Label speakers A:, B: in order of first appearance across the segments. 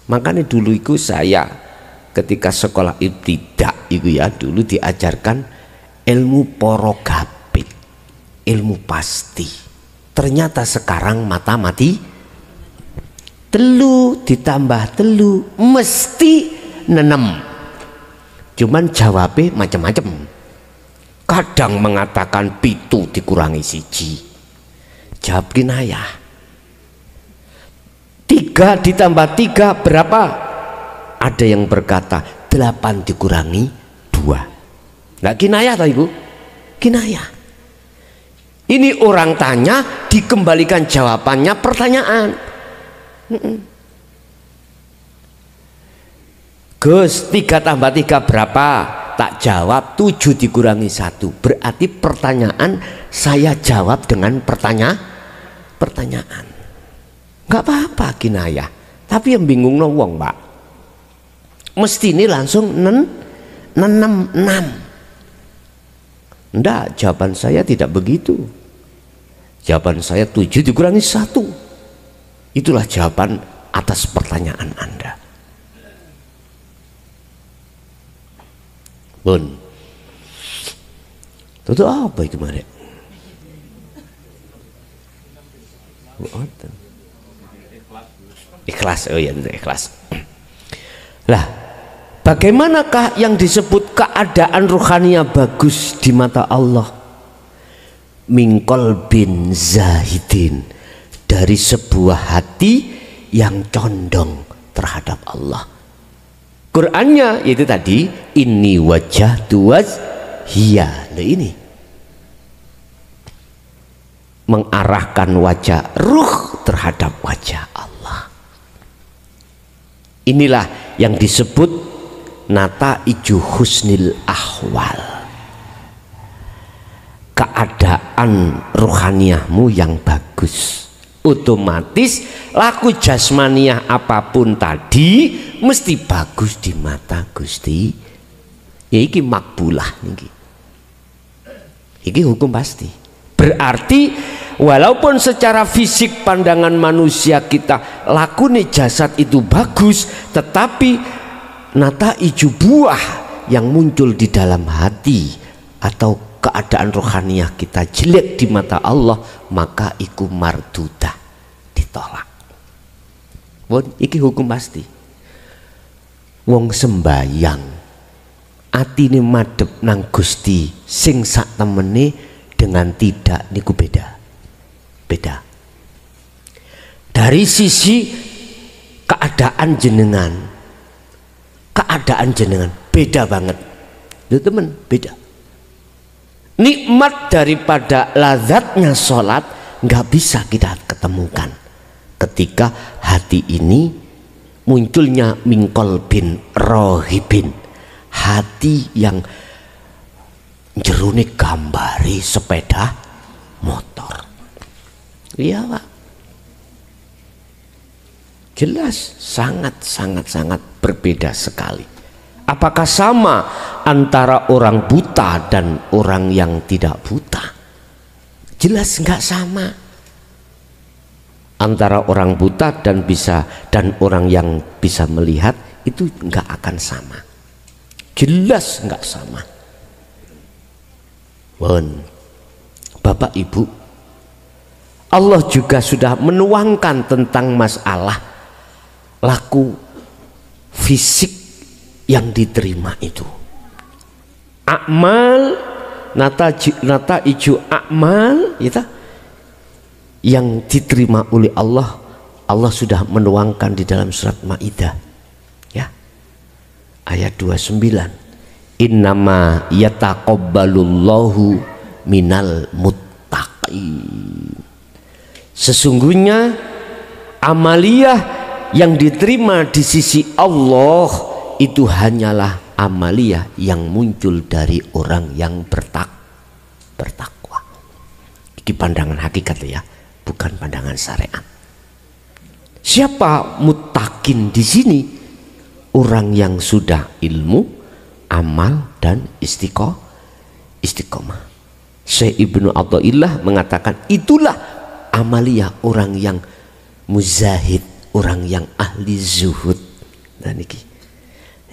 A: Makanya dulu itu saya ketika sekolah ibtidak itu ya, dulu diajarkan ilmu porogapit, ilmu pasti. Ternyata sekarang mata mati telu ditambah telu mesti nenem. Cuman jawabnya macam-macam. Kadang mengatakan pitu dikurangi siji, jawab kinayah. 3 ditambah 3 berapa? Ada yang berkata 8 dikurangi 2. Nggak kinayah toh ibu? Kinayah. Ini orang tanya dikembalikan jawabannya pertanyaan. Gus, 3 tambah 3 berapa? Tak jawab 7 dikurangi 1. Berarti pertanyaan saya jawab dengan pertanyaan. Nggak apa-apa kinayah. Tapi yang bingung no wong pak, mesti ini langsung 6. Enggak, jawaban saya tidak begitu. Jawaban saya 7 dikurangi 1. Itulah jawaban atas pertanyaan Anda. Bun, itu apa itu Marek? Ikhlas, oh ya ikhlas. Lah, bagaimanakah yang disebut keadaan ruhania bagus di mata Allah? Mingkol bin zahidin, dari sebuah hati yang condong terhadap Allah. Qurannya itu tadi, ini wajah tuas hiya, ini mengarahkan wajah ruh terhadap wajah Allah. Inilah yang disebut nata iju husnil ahwal, keadaan ruhaniyahmu yang bagus. Otomatis laku jasmaniah apapun tadi mesti bagus di mata Gusti. Ya iki makbulah niki. Iki hukum pasti. Berarti walaupun secara fisik pandangan manusia kita lakune jasad itu bagus, tetapi nata iju buah yang muncul di dalam hati atau keadaan rohaniah kita jelek di mata Allah, maka iku mardudah, ditolak. Iki hukum pasti. Wong sembayang atine madhep nang Gusti sing sak temene dengan tidak niku beda. Dari sisi keadaan jenengan beda banget. Itu temen, beda. Nikmat daripada lazatnya sholat nggak bisa kita ketemukan ketika hati ini munculnya mingkol bin rohibin, hati yang jerone gambari sepeda motor. Iya pak, jelas sangat berbeda sekali. Apakah sama antara orang buta dan orang yang tidak buta? Jelas nggak sama. Antara orang buta dan orang yang bisa melihat itu nggak akan sama. Jelas nggak sama. Bapak Ibu, Allah juga sudah menuangkan tentang masalah laku fisik yang diterima itu. Akmal nata iju akmal ya, yang diterima oleh Allah. Allah sudah menuangkan di dalam surat Maidah ya, ayat 29, innama yataqabbalullahu minal muttaqin. Sesungguhnya amaliyah yang diterima di sisi Allah itu hanyalah amaliyah yang muncul dari orang yang bertakwa. Ini pandangan hakikat ya, bukan pandangan syariat. Siapa muttaqin di sini? Orang yang sudah ilmu, amal dan istiqomah. Syekh Ibnu Athaillah mengatakan itulah amaliyah orang yang muzahid, orang yang ahli zuhud.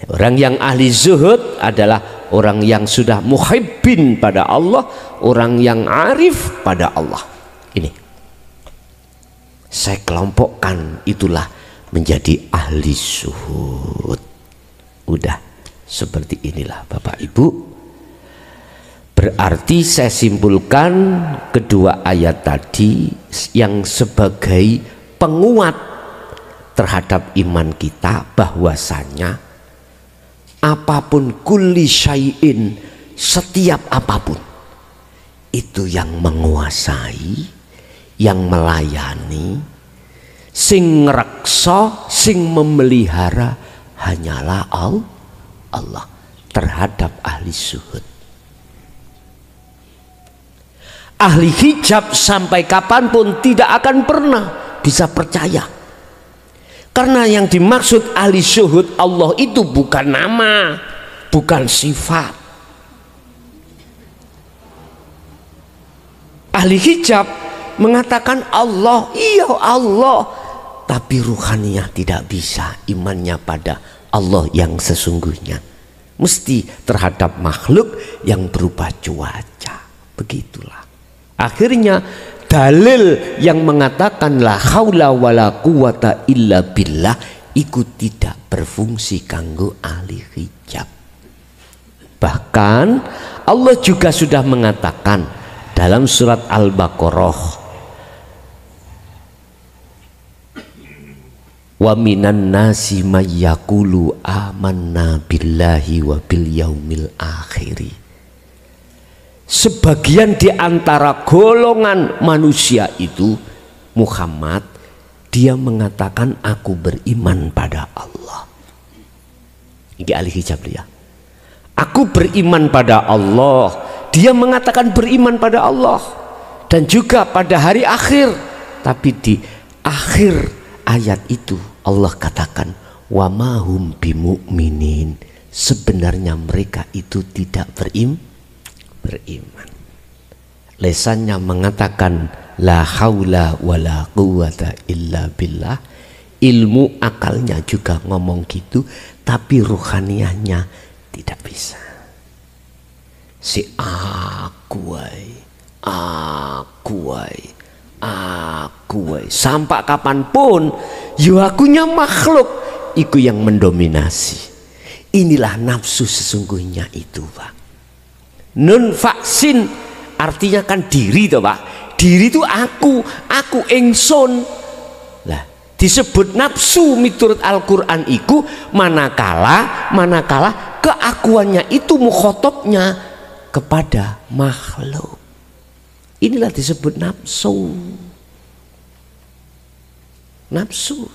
A: Orang yang ahli zuhud adalah orang yang sudah muhibbin pada Allah, orang yang arif pada Allah. Ini saya kelompokkan, itulah menjadi ahli zuhud. Udah seperti inilah Bapak Ibu. Berarti saya simpulkan kedua ayat tadi yang sebagai penguat terhadap iman kita, bahwasanya apapun, kulli syai'in, setiap apapun itu yang menguasai, yang melayani, sing ngreksa, sing memelihara hanyalah Allah terhadap ahli zuhud. Ahli hijab sampai kapanpun tidak akan pernah bisa percaya, karena yang dimaksud ahli zuhud Allah itu bukan nama, bukan sifat. Ahli hijab mengatakan Allah, iya Allah, tapi ruhaniyah tidak bisa, imannya pada Allah yang sesungguhnya mesti terhadap makhluk yang berupa cuaca. Begitulah akhirnya dalil yang mengatakan la haula wala quwata illa billah ikut tidak berfungsi kanggo ahli hijab. Bahkan Allah juga sudah mengatakan dalam surat Al-Baqarah, wa minan nasi may yaqulu amanna billahi wa bil yaumil akhiri. Sebagian di antara golongan manusia itu, Muhammad, dia mengatakan aku beriman pada Allah. Ini ahli hijab dia. Aku beriman pada Allah. Dia mengatakan beriman pada Allah dan juga pada hari akhir. Tapi di akhir ayat itu Allah katakan wa ma hum bimu'minin, sebenarnya mereka itu tidak beriman. Lesannya mengatakan la haula wala quwata illa billah, ilmu akalnya juga ngomong gitu, tapi ruhaniyahnya tidak bisa. Si aku sampai kapanpun yo akunya makhluk itu yang mendominasi. Inilah nafsu sesungguhnya itu, Pak. Nun vaksin artinya kan diri toh Pak. Diri itu aku ingsun. Lah disebut nafsu miturut Al-Qur'an iku manakala keakuannya itu mukhotobnya kepada makhluk. Inilah disebut nafsu. Nafsu.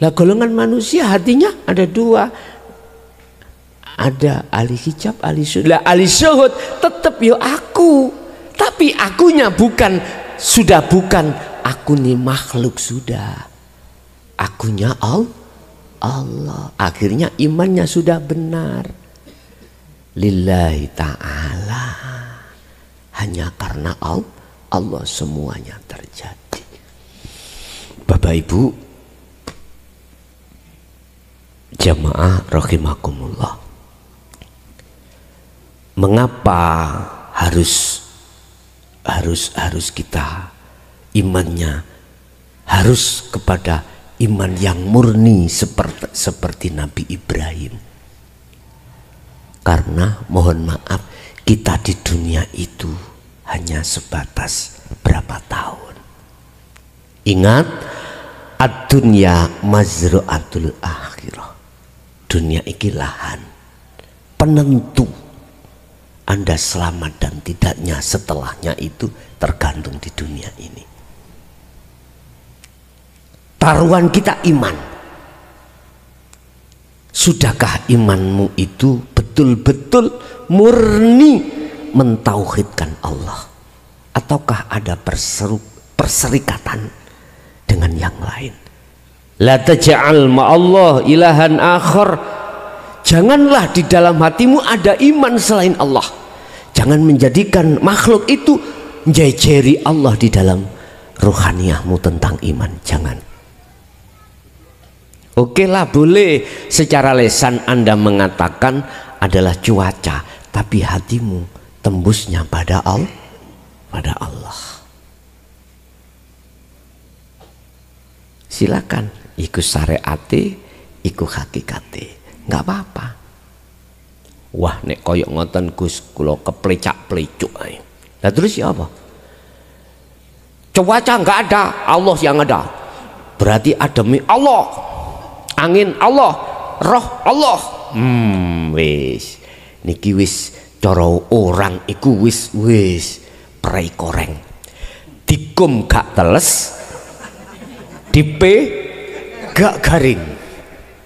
A: Lah golongan manusia hatinya ada dua. Ada ahli hijab, ahli zuhud. Lah ahli zuhud tetap yo aku, tapi akunya sudah bukan aku nih makhluk, sudah akunya Allah. Akhirnya imannya sudah benar lillahi ta'ala, hanya karena Allah semuanya terjadi. Bapak Ibu jamaah rahimakumullah, mengapa harus kita imannya harus kepada iman yang murni seperti Nabi Ibrahim? Karena mohon maaf, kita di dunia itu hanya sebatas berapa tahun. Ingat, ad-dunya mazru'atul akhirah. Dunia iki lahan penentu Anda selamat dan tidaknya setelahnya itu tergantung di dunia ini. Taruhan kita iman. Sudahkah imanmu itu betul-betul murni mentauhidkan Allah? Ataukah ada perserikatan dengan yang lain? La taj'al ma'allah ilahan akhar. Janganlah di dalam hatimu ada iman selain Allah. Jangan menjadikan makhluk itu menjejeri Allah di dalam ruhaniyahmu tentang iman. Jangan. Oke lah, boleh secara lesan Anda mengatakan adalah cuaca, tapi hatimu tembusnya pada Allah. Silakan ikut syariate, ikut hakikate, nggak apa-apa. Wah, nek koyok ngoten Gus, kula keplecak-plecuk ae. Lah terus ya apa? Cuaca nggak ada, Allah yang ada. Berarti ademi Allah, angin Allah, roh Allah. Wis niki wis cara orang iku wis prei koreng. Dikum gak teles, dipe gak garing.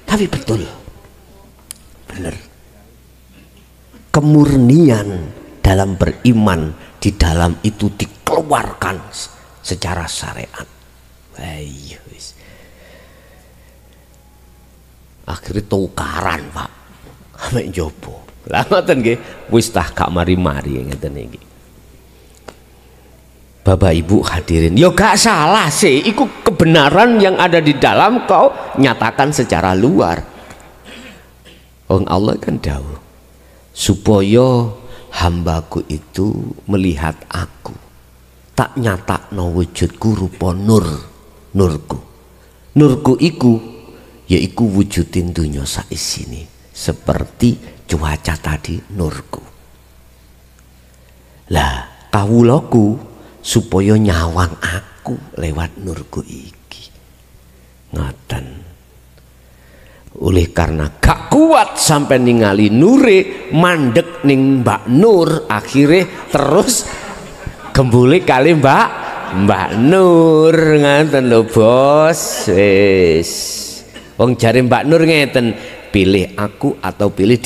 A: Tapi betul, bener. Kemurnian dalam beriman di dalam itu dikeluarkan secara syariat. Akhirnya tukaran Pak, ame jopo. Lah ngoten nggih, wis tah gak mari-mari ngeten iki. Bapak Ibu hadirin, yo gak salah sih, itu kebenaran yang ada di dalam kau nyatakan secara luar. Wong Allah kan dawuh, supaya hambaku itu melihat aku, tak nyatakno wujudku rupa nurku. Nurku iku yaiku wujudin dunya saisine, seperti cuaca tadi nurku. Lah kawulaku supaya nyawang aku lewat nurku iki. Ngoten. Oleh karena gak kuat sampai ningali nure, mandek ning Mbak Nur, akhirnya terus gembule kali Mbak Nur. Ngoten lho bos. Wis. Wong jare Mbak Nur ngeten, pilih aku atau pilih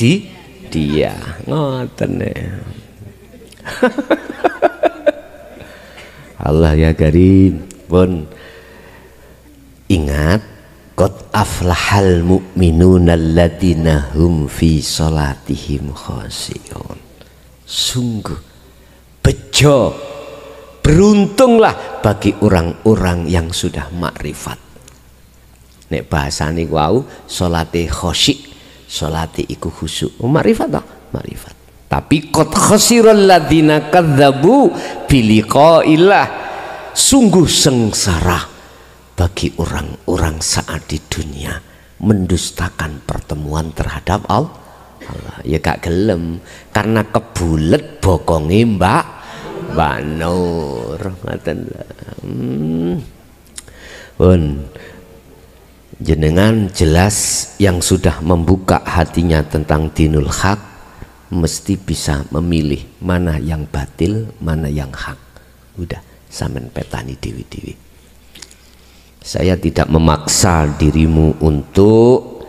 A: dia. Ngoten ya. Allah ya karim. Pun ingat, qad aflahal mu'minuna alladziina hum fi shalatihim khashi'un. Sungguh bejo, beruntunglah bagi orang-orang yang sudah makrifat. Nek bahasane wau salate khasyi', salate iku khusyuk. Makrifat ta? Makrifat. Tapi qad khasiral ladzina kadzdzabu biliqa'illah. Sungguh sengsara bagi orang-orang saat di dunia mendustakan pertemuan terhadap Allah. Ya gak gelem karena kebulet bokonge Mbak Nur. Ngoten. Jenengan jelas yang sudah membuka hatinya tentang dinul haq mesti bisa memilih mana yang batil, mana yang hak. Udah, sampean petani dewi-dewi. Saya tidak memaksa dirimu untuk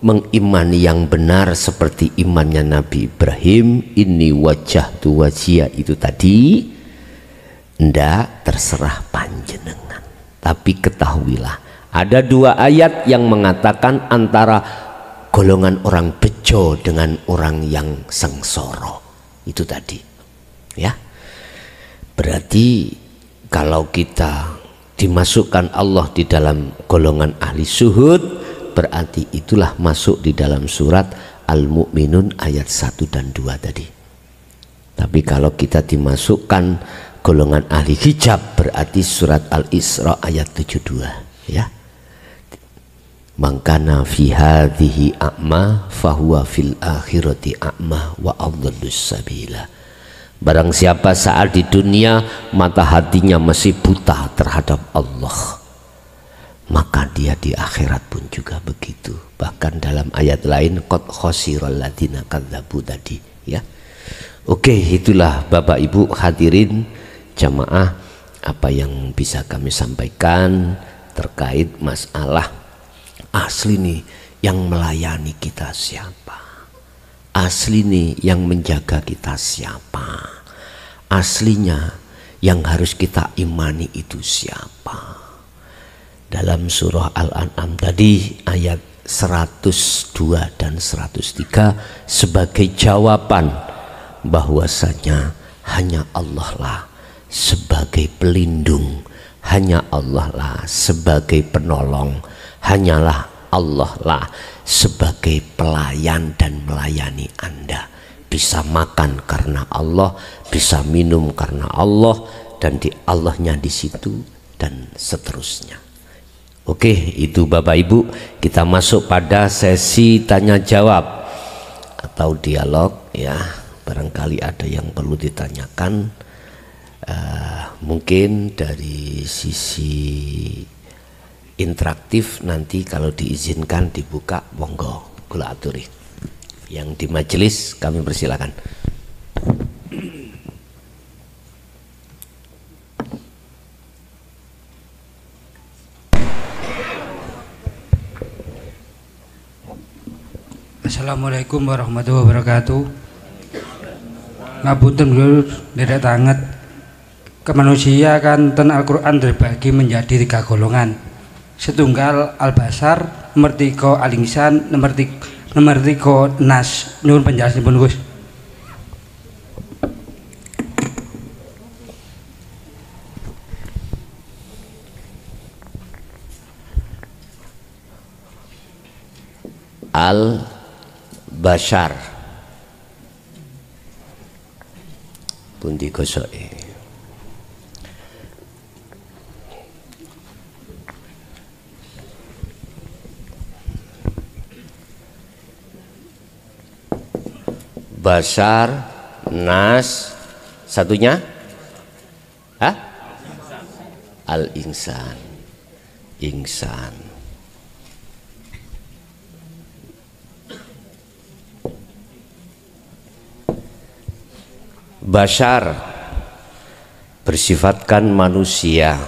A: mengimani yang benar seperti imannya Nabi Ibrahim. Ini wajah tu wajia itu tadi. Ndak, terserah panjenengan. Tapi ketahuilah, ada dua ayat yang mengatakan antara golongan orang bejo dengan orang yang sengsoro itu tadi, ya. Berarti kalau kita dimasukkan Allah di dalam golongan ahli syuhud, berarti itulah masuk di dalam surat Al-Mu'minun ayat 1 dan 2 tadi. Tapi kalau kita dimasukkan golongan ahli hijab, berarti surat Al-Isra ayat 72, ya. Mangkana fi hadhihi a'ma fahuwa fil akhirati a'ma wa adallus sabila. Barang siapa saat di dunia mata hatinya masih buta terhadap Allah, maka dia di akhirat pun juga begitu. Bahkan dalam ayat lain qad khasiral ladzina kadzdzabu tadi, ya. Oke, itulah Bapak Ibu hadirin jamaah apa yang bisa kami sampaikan terkait masalah asli nih yang melayani kita siapa, asli nih yang menjaga kita siapa, aslinya yang harus kita imani itu siapa. Dalam surah Al-An'am tadi ayat 102 dan 103 sebagai jawaban bahwasanya hanya Allah lah sebagai pelindung, hanya Allah lah sebagai penolong, hanyalah Allah lah sebagai pelayan dan melayani Anda. Bisa makan karena Allah, bisa minum karena Allah, dan di Allahnya di situ, dan seterusnya. Oke, itu Bapak Ibu, kita masuk pada sesi tanya jawab atau dialog ya. Barangkali ada yang perlu ditanyakan, mungkin dari sisi interaktif nanti kalau diizinkan dibuka, monggo kula aturi. Yang di majelis kami persilakan.
B: Assalamualaikum warahmatullahi wabarakatuh. Ngapunten dulu derek tanget. Kemanusia kan ten Al-Quran terbagi menjadi 3 golongan. Setunggal al-basar, nomor 3 al-insan, nomor 3 nas. Nyuwun penjelasanipun Gus.
A: Al-Bashar pun digosoki. Bashar, nas, satunya al-insan, insan. Bashar bersifatkan manusia,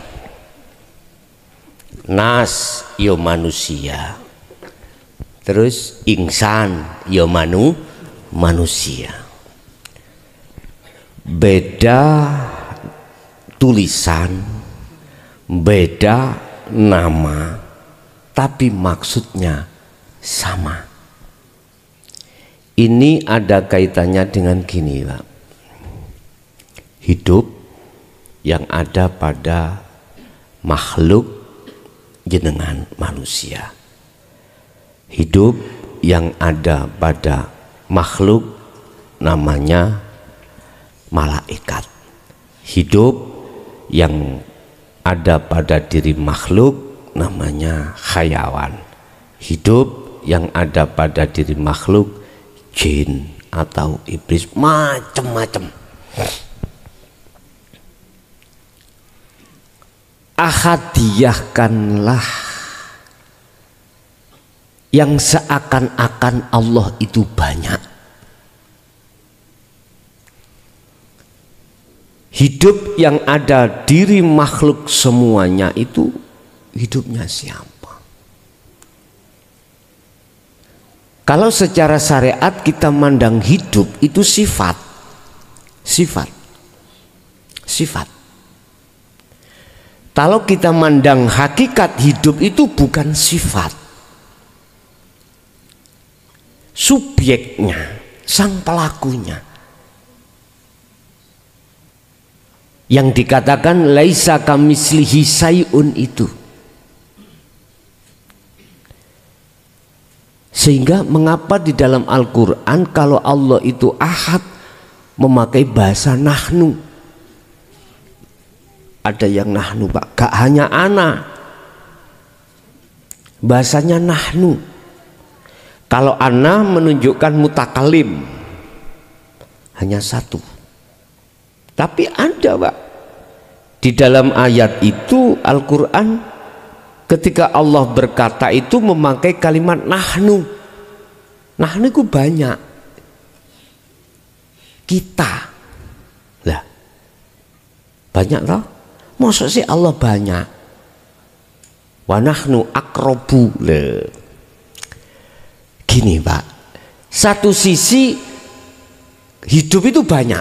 A: nas yo manusia, terus insan yo manusia. Beda tulisan, beda nama, tapi maksudnya sama. Ini ada kaitannya dengan gini, Pak. Hidup yang ada pada makhluk jenengan manusia, hidup yang ada pada makhluk namanya malaikat, hidup yang ada pada diri makhluk namanya hayawan, hidup yang ada pada diri makhluk jin atau iblis, macam-macam. Ahadiyahkanlah yang seakan-akan Allah itu banyak. Hidup yang ada diri makhluk semuanya itu hidupnya siapa? Kalau secara syariat kita mandang hidup itu sifat. Kalau kita mandang hakikat hidup itu bukan sifat, subjeknya, sang pelakunya. Yang dikatakan laisa kamitslihi syai'un itu. Sehingga mengapa di dalam Al-Quran kalau Allah itu ahad memakai bahasa nahnu. Ada yang nahnu, Pak, gak hanya ana, bahasanya nahnu. Kalau ana menunjukkan mutakalim, hanya satu. Tapi ada, Pak, di dalam ayat itu Al-Quran ketika Allah berkata itu memakai kalimat nahnu. Nahnu itu banyak, kita lah banyak loh. Maksud sih Allah banyak. Wa nahnu aqrabu. Gini, Pak. Satu sisi hidup itu banyak,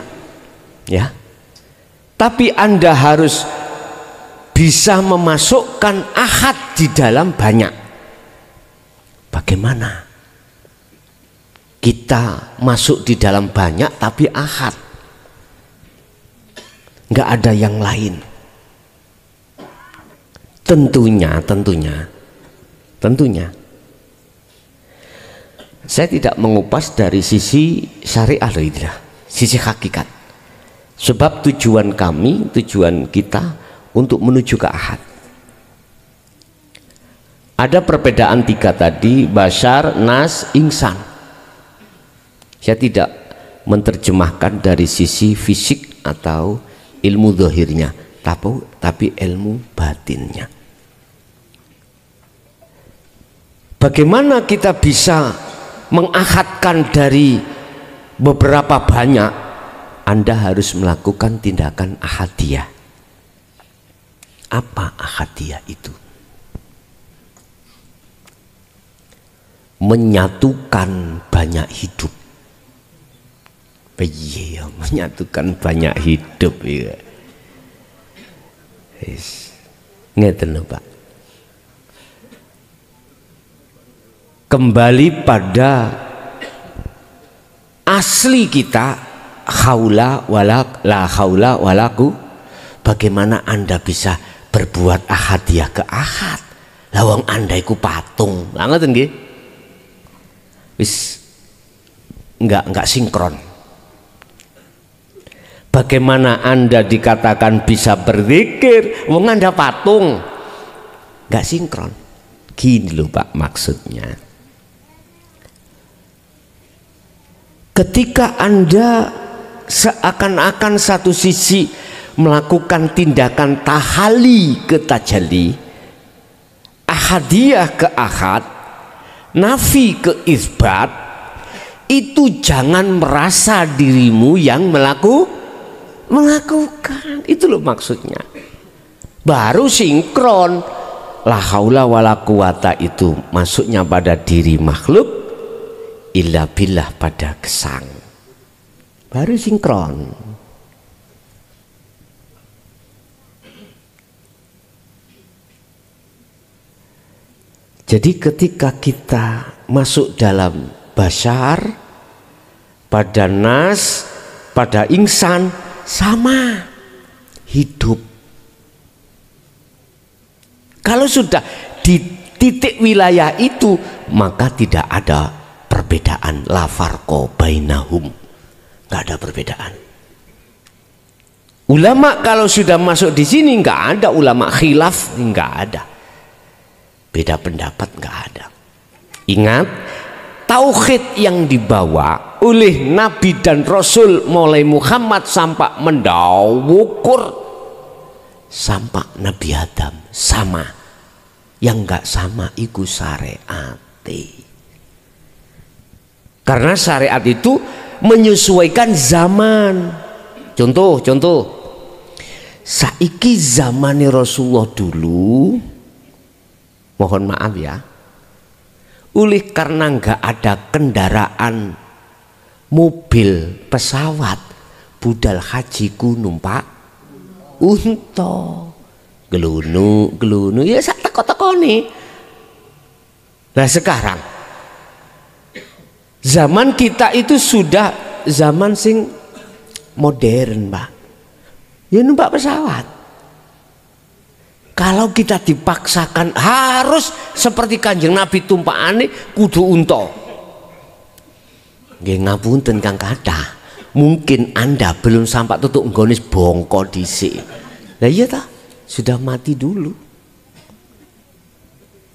A: ya. Tapi Anda harus bisa memasukkan ahad di dalam banyak. Bagaimana kita masuk di dalam banyak tapi ahad? Nggak ada yang lain. Tentunya Saya tidak mengupas dari sisi syariah loh itu, sisi hakikat. Sebab tujuan kami, tujuan kita untuk menuju ke ahad. Ada perbedaan tiga tadi, basyar, nas, insan. Saya tidak menerjemahkan dari sisi fisik atau ilmu zahirnya, tapi ilmu batinnya. Bagaimana kita bisa mengahadkan dari beberapa banyak? Anda harus melakukan tindakan ahadiyah. Apa ahadiyah itu? Menyatukan banyak hidup. Iya, menyatukan banyak hidup ya. Ngeten lho, Pak. Kembali pada asli kita, haula wala la haula walaku. Bagaimana Anda bisa berbuat ahadiyah ke ahad? Lawang Anda iku patung. Lah ngoten nggih. Wis enggak sinkron. Bagaimana Anda dikatakan bisa berzikir wong Anda patung? Enggak sinkron. Gini loh Pak maksudnya. Ketika Anda seakan-akan satu sisi melakukan tindakan tahali ke tajalli, ahadiyah ke ahad, nafi ke isbat, itu jangan merasa dirimu yang melakukan. Itu loh maksudnya. Baru sinkron. La haula wala quwata itu masuknya pada diri makhluk, illa billah pada gesang. Baru sinkron. Jadi ketika kita masuk dalam basyar, pada nas, pada insan, sama hidup. Kalau sudah di titik wilayah itu, maka tidak ada perbedaan, la farqo bainahum, nggak ada perbedaan. Ulama kalau sudah masuk di sini nggak ada ulama khilaf, nggak ada beda pendapat, nggak ada. Ingat, tauhid yang dibawa oleh Nabi dan Rasul mulai Muhammad sampai mendawukur sampai Nabi Adam sama. Yang nggak sama iku syariat. Karena syariat itu menyesuaikan zaman. Contoh saiki zamane Rasulullah dulu, mohon maaf ya, oleh karena nggak ada kendaraan mobil, pesawat, budal hajiku numpak unta, gelunu ya sak teko-teko nih. Nah sekarang zaman kita itu sudah zaman sing modern, Pak. Ya numpak pesawat. Kalau kita dipaksakan harus seperti Kanjeng Nabi tumpakane kudu unta. Nggih ngapunten Kang Kathah. Mungkin Anda belum sampai tutuk nggone bongko dhisik. Lah iya ta? Sudah mati dulu.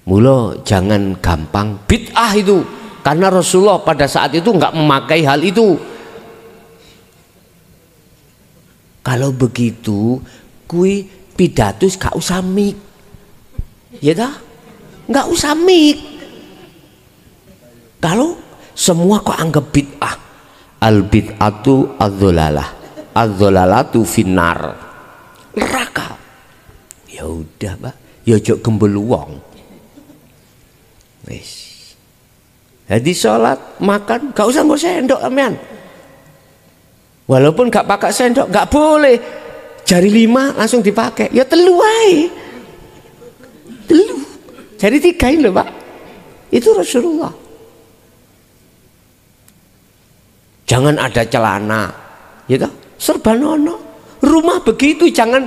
A: Mula jangan gampang bid'ah itu, karena Rasulullah pada saat itu nggak memakai hal itu. Kalau begitu, kui pidatus gak usah mik, ya dah, nggak usah mik. Kalau semua kok anggap bid'ah, al bid'atu adzolalah, adzolalatu finnar, neraka. Ya udah, Pak, ya jok gembel wong. Wis. Jadi sholat, makan, gak usah nggo sendok amen. Walaupun gak pakai sendok, gak boleh. Jari 5 langsung dipakai. Ya telu wae. Telu. Jari 3 ini loh, Pak. Itu Rasulullah. Jangan ada celana, ya toh? Serba nono. Rumah begitu, jangan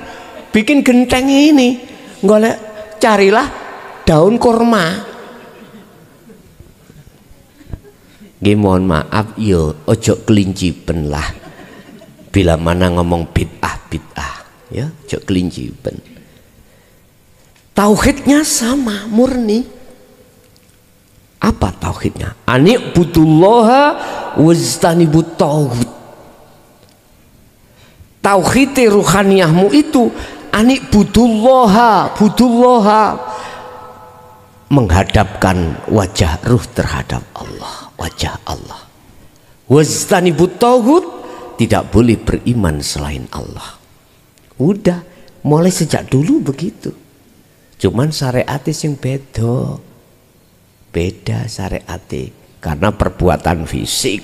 A: bikin genteng ini. Golek, carilah daun kurma. Nggih mohon maaf yo ojo kelincipen lah. Bila mana ngomong bid'ah ya, ojo kelincipen. Tauhidnya sama murni. Apa tauhidnya? Ani'budullaha wajtanibut tauhid. Tauhid ruhaniyahmu itu ani'budullaha, budullaha, menghadapkan wajah ruh terhadap Allah, wajah Allah. Wajtanibut tauhid, tidak boleh beriman selain Allah. Udah, mulai sejak dulu begitu. Cuman syariatnya yang beda syariatnya, karena perbuatan fisik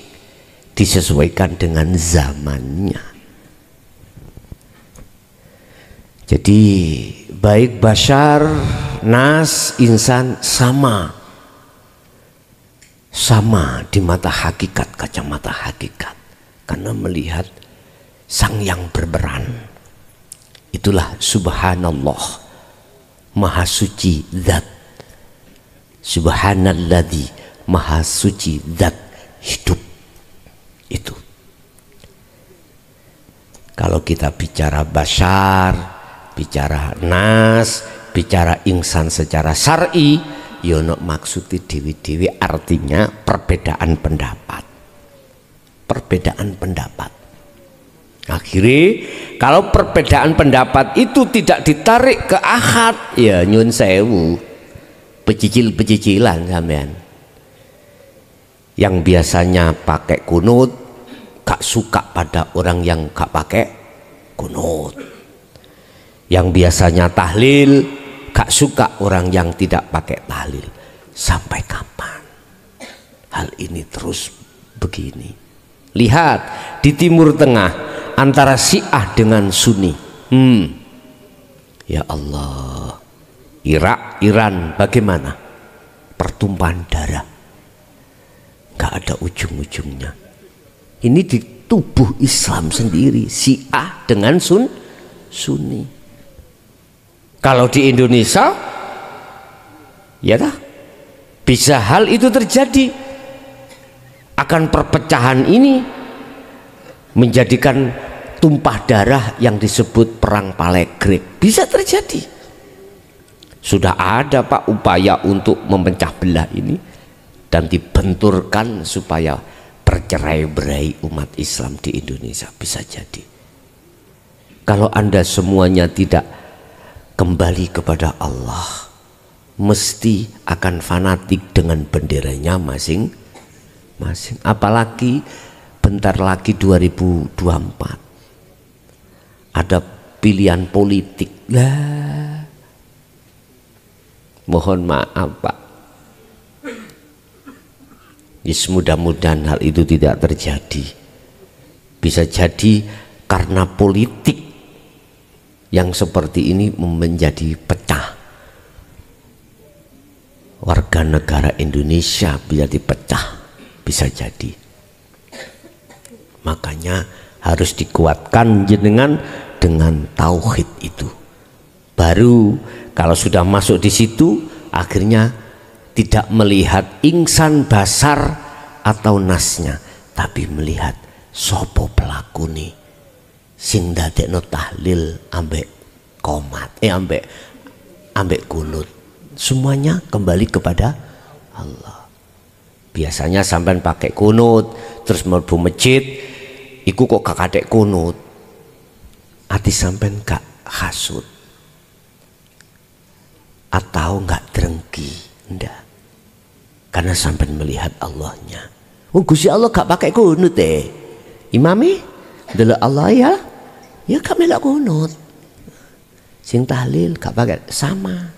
A: disesuaikan dengan zamannya. Jadi baik bashar, nas, insan sama di mata hakikat, kacamata hakikat, karena melihat sang yang berperan. Itulah subhanallah, maha suci zat. Subhanalladzi, maha suci zat hidup. Itu kalau kita bicara bashar, bicara nas, bicara insan secara syar'i, yono maksudi dewi-dewi, artinya perbedaan pendapat. Perbedaan pendapat. Akhirnya kalau perbedaan pendapat itu tidak ditarik ke ahad, ya nyun sewu, pecicil-pecicilan sampean. Yang biasanya pakai kunut gak suka pada orang yang gak pakai kunut. Yang biasanya tahlil gak suka orang yang tidak pakai tahlil. Sampai kapan hal ini terus begini? Lihat di Timur Tengah antara Syiah dengan Sunni. Ya Allah, Irak, Iran bagaimana? Pertumpahan darah, gak ada ujung-ujungnya. Ini di tubuh Islam sendiri, Syiah dengan Sunni. Kalau di Indonesia, ya dah, bisa hal itu terjadi. Akan perpecahan ini menjadikan tumpah darah yang disebut perang Palegrek. Bisa terjadi. Sudah ada Pak upaya untuk memecah belah ini dan dibenturkan supaya bercerai-berai umat Islam di Indonesia. Bisa jadi. Kalau Anda semuanya tidak kembali kepada Allah, mesti akan fanatik dengan benderanya masing-masing. Apalagi bentar lagi 2024 ada pilihan politik lah. Mohon maaf Pak, mudah-mudahan hal itu tidak terjadi. Bisa jadi karena politik yang seperti ini menjadi pecah. Warga negara Indonesia bisa dipecah, bisa jadi. Makanya harus dikuatkan jenengan dengan tauhid itu. Baru kalau sudah masuk di situ, akhirnya tidak melihat insan basar atau nasnya, tapi melihat sopo pelaku nih sing dadekno tahlil ambek qomat, ambek kunut. Semuanya kembali kepada Allah. Biasanya sampean pakai kunut terus mlebu masjid, iku kok gak kadek kunut, ati sampean gak hasud atau gak drengki, ndak, karena sampean melihat Allahnya. Oh Gusti Allah gak pakai kunut imami delok Allah ya gak melok kunut, sing tahlil gak pakai, sama.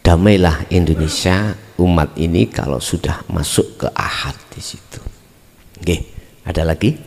A: Damailah Indonesia, umat ini kalau sudah masuk ke ahad di situ. Oke, ada lagi?